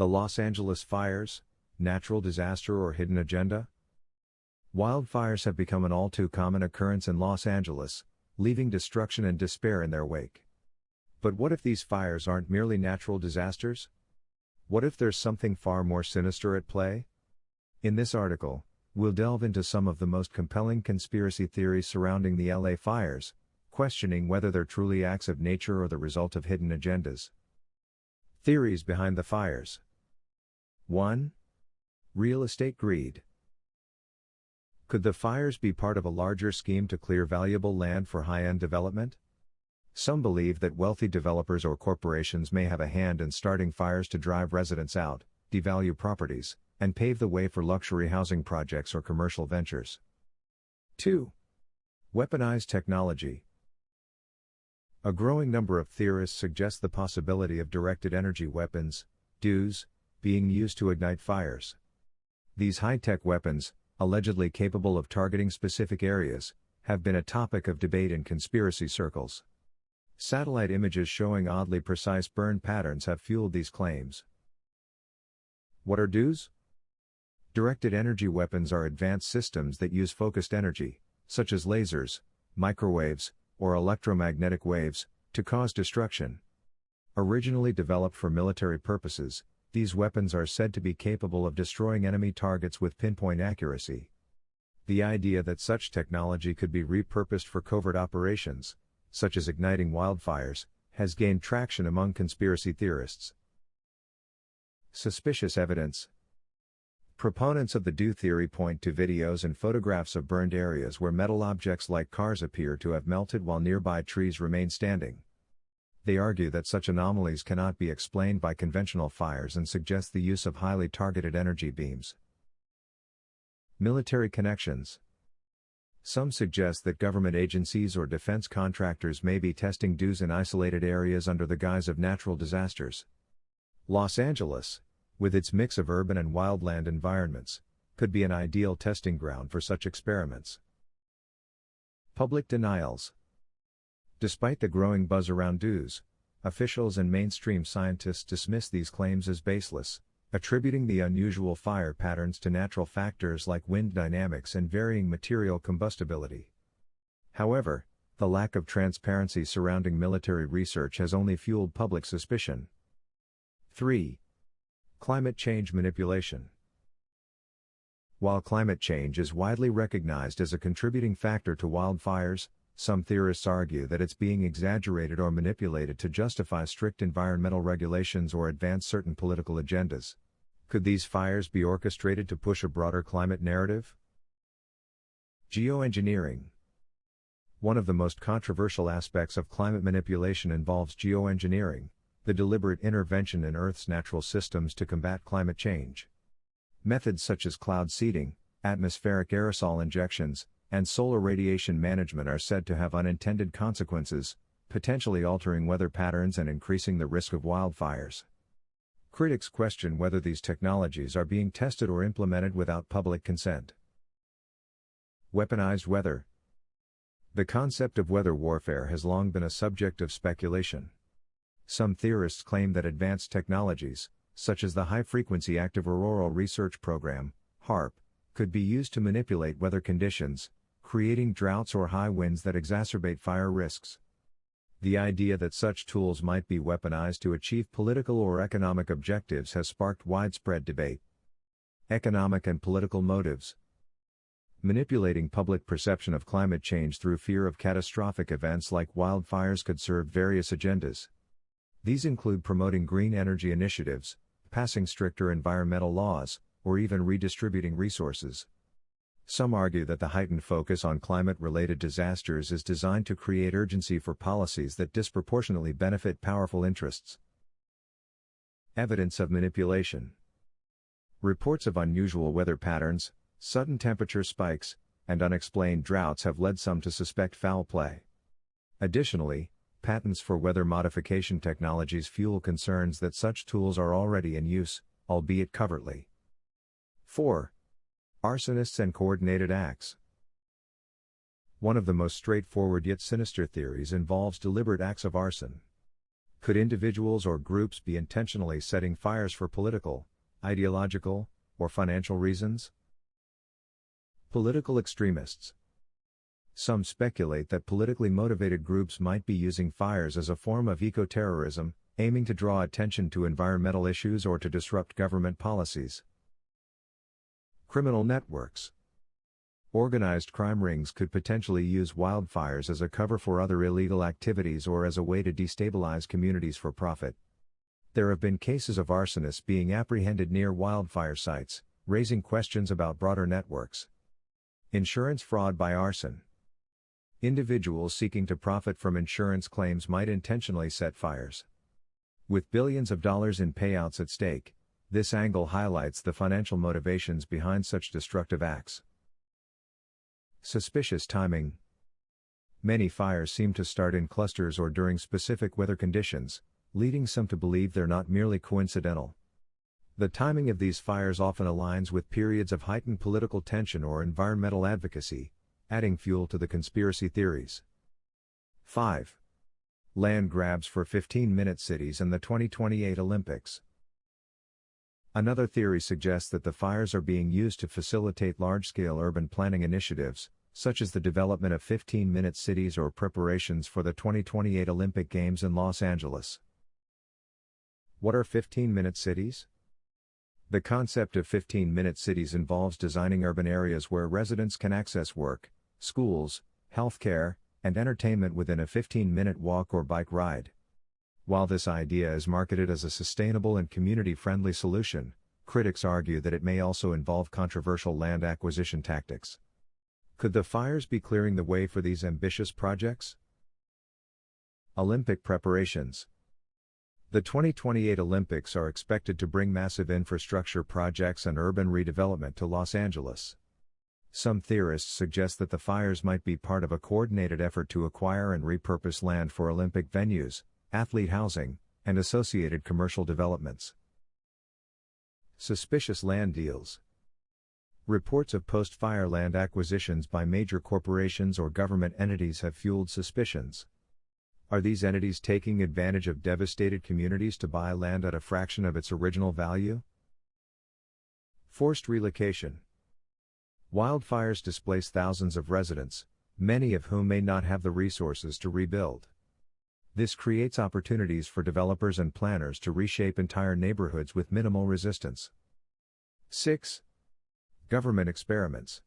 The Los Angeles fires, natural disaster or hidden agenda? Wildfires have become an all too common occurrence in Los Angeles, leaving destruction and despair in their wake. But what if these fires aren't merely natural disasters? What if there's something far more sinister at play? In this article, we'll delve into some of the most compelling conspiracy theories surrounding the LA fires, questioning whether they're truly acts of nature or the result of hidden agendas. Theories behind the fires. 1. Real estate greed. Could the fires be part of a larger scheme to clear valuable land for high-end development? Some believe that wealthy developers or corporations may have a hand in starting fires to drive residents out, devalue properties, and pave the way for luxury housing projects or commercial ventures. 2. Weaponized technology. A growing number of theorists suggest the possibility of directed energy weapons, DEWs, being used to ignite fires. These high-tech weapons, allegedly capable of targeting specific areas, have been a topic of debate in conspiracy circles. Satellite images showing oddly precise burn patterns have fueled these claims. What are DEWs? Directed energy weapons are advanced systems that use focused energy, such as lasers, microwaves, or electromagnetic waves, to cause destruction. Originally developed for military purposes, these weapons are said to be capable of destroying enemy targets with pinpoint accuracy. The idea that such technology could be repurposed for covert operations, such as igniting wildfires, has gained traction among conspiracy theorists. Suspicious evidence. Proponents of the DEW theory point to videos and photographs of burned areas where metal objects like cars appear to have melted while nearby trees remain standing. They argue that such anomalies cannot be explained by conventional fires and suggest the use of highly targeted energy beams. Military connections. Some suggest that government agencies or defense contractors may be testing DEWs in isolated areas under the guise of natural disasters. Los Angeles, with its mix of urban and wildland environments, could be an ideal testing ground for such experiments. Public denials. Despite the growing buzz around DEWs, officials and mainstream scientists dismiss these claims as baseless, attributing the unusual fire patterns to natural factors like wind dynamics and varying material combustibility. However, the lack of transparency surrounding military research has only fueled public suspicion. 3. Climate change manipulation. While climate change is widely recognized as a contributing factor to wildfires, some theorists argue that it's being exaggerated or manipulated to justify strict environmental regulations or advance certain political agendas. Could these fires be orchestrated to push a broader climate narrative? Geoengineering. One of the most controversial aspects of climate manipulation involves geoengineering, the deliberate intervention in Earth's natural systems to combat climate change. Methods such as cloud seeding, atmospheric aerosol injections, and solar radiation management are said to have unintended consequences, potentially altering weather patterns and increasing the risk of wildfires. Critics question whether these technologies are being tested or implemented without public consent. Weaponized weather. The concept of weather warfare has long been a subject of speculation. Some theorists claim that advanced technologies, such as the High-Frequency Active Auroral Research Program, HAARP, could be used to manipulate weather conditions, creating droughts or high winds that exacerbate fire risks. The idea that such tools might be weaponized to achieve political or economic objectives has sparked widespread debate. Economic and political motives. Manipulating public perception of climate change through fear of catastrophic events like wildfires could serve various agendas. These include promoting green energy initiatives, passing stricter environmental laws, or even redistributing resources. Some argue that the heightened focus on climate-related disasters is designed to create urgency for policies that disproportionately benefit powerful interests. Evidence of manipulation. Reports of unusual weather patterns, sudden temperature spikes, and unexplained droughts have led some to suspect foul play. Additionally, patents for weather modification technologies fuel concerns that such tools are already in use, albeit covertly. 4. Arsonists and coordinated acts. One of the most straightforward yet sinister theories involves deliberate acts of arson. Could individuals or groups be intentionally setting fires for political, ideological, or financial reasons? Political extremists. Some speculate that politically motivated groups might be using fires as a form of eco-terrorism, aiming to draw attention to environmental issues or to disrupt government policies. Criminal networks. Organized crime rings could potentially use wildfires as a cover for other illegal activities or as a way to destabilize communities for profit. There have been cases of arsonists being apprehended near wildfire sites, raising questions about broader networks. Insurance fraud by arson. Individuals seeking to profit from insurance claims might intentionally set fires. With billions of dollars in payouts at stake, this angle highlights the financial motivations behind such destructive acts. Suspicious timing. Many fires seem to start in clusters or during specific weather conditions, leading some to believe they're not merely coincidental. The timing of these fires often aligns with periods of heightened political tension or environmental advocacy, adding fuel to the conspiracy theories. 5. Land grabs for 15-minute cities and the 2028 Olympics. Another theory suggests that the fires are being used to facilitate large-scale urban planning initiatives, such as the development of 15-minute cities or preparations for the 2028 Olympic Games in Los Angeles. What are 15-minute cities? The concept of 15-minute cities involves designing urban areas where residents can access work, schools, healthcare, and entertainment within a 15-minute walk or bike ride. While this idea is marketed as a sustainable and community-friendly solution, critics argue that it may also involve controversial land acquisition tactics. Could the fires be clearing the way for these ambitious projects? Olympic preparations. The 2028 Olympics are expected to bring massive infrastructure projects and urban redevelopment to Los Angeles. Some theorists suggest that the fires might be part of a coordinated effort to acquire and repurpose land for Olympic venues, athlete housing, and associated commercial developments. Suspicious land deals. Reports of post-fire land acquisitions by major corporations or government entities have fueled suspicions. Are these entities taking advantage of devastated communities to buy land at a fraction of its original value? Forced relocation. Wildfires displace thousands of residents, many of whom may not have the resources to rebuild. This creates opportunities for developers and planners to reshape entire neighborhoods with minimal resistance. 6. Government experiments.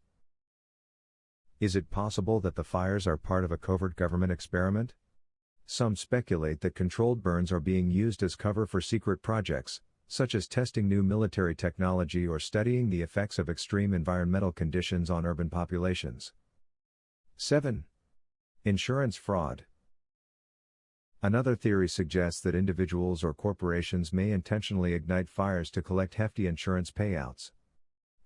Is it possible that the fires are part of a covert government experiment? Some speculate that controlled burns are being used as cover for secret projects, such as testing new military technology or studying the effects of extreme environmental conditions on urban populations. 7. Insurance fraud. Another theory suggests that individuals or corporations may intentionally ignite fires to collect hefty insurance payouts.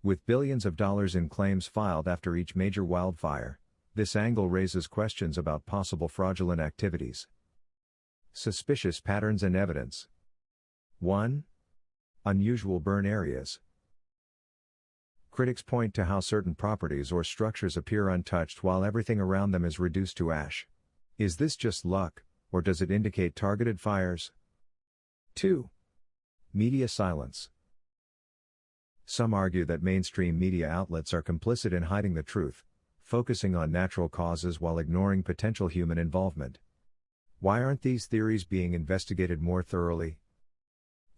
With billions of dollars in claims filed after each major wildfire, this angle raises questions about possible fraudulent activities. Suspicious patterns and evidence. 1. Unusual burn areas. Critics point to how certain properties or structures appear untouched while everything around them is reduced to ash. Is this just luck, or does it indicate targeted fires? 2. Media silence. Some argue that mainstream media outlets are complicit in hiding the truth, focusing on natural causes while ignoring potential human involvement. Why aren't these theories being investigated more thoroughly?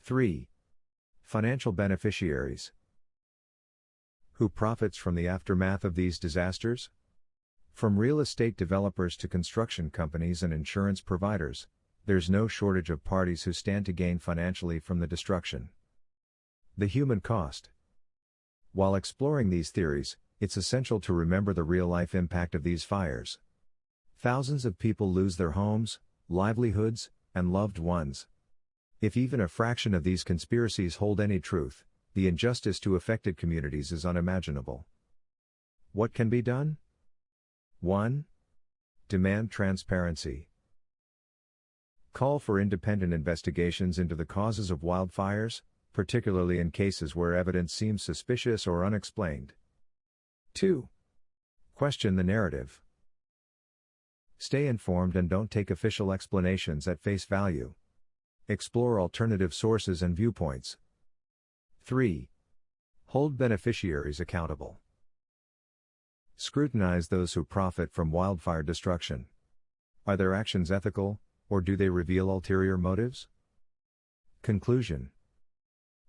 3. Financial beneficiaries. Who profits from the aftermath of these disasters? From real estate developers to construction companies and insurance providers, there's no shortage of parties who stand to gain financially from the destruction. The human cost. While exploring these theories, it's essential to remember the real-life impact of these fires. Thousands of people lose their homes, livelihoods, and loved ones. If even a fraction of these conspiracies hold any truth, the injustice to affected communities is unimaginable. What can be done? 1. Demand transparency. Call for independent investigations into the causes of wildfires, particularly in cases where evidence seems suspicious or unexplained. 2. Question the narrative. Stay informed and don't take official explanations at face value. Explore alternative sources and viewpoints. 3. Hold beneficiaries accountable. Scrutinize those who profit from wildfire destruction. Are their actions ethical, or do they reveal ulterior motives? Conclusion.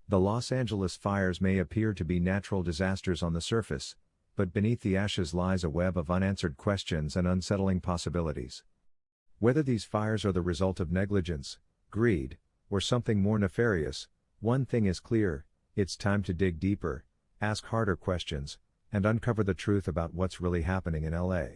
The Los Angeles fires may appear to be natural disasters on the surface, but beneath the ashes lies a web of unanswered questions and unsettling possibilities. Whether these fires are the result of negligence, greed, or something more nefarious, one thing is clear: it's time to dig deeper, ask harder questions, and uncover the truth about what's really happening in LA.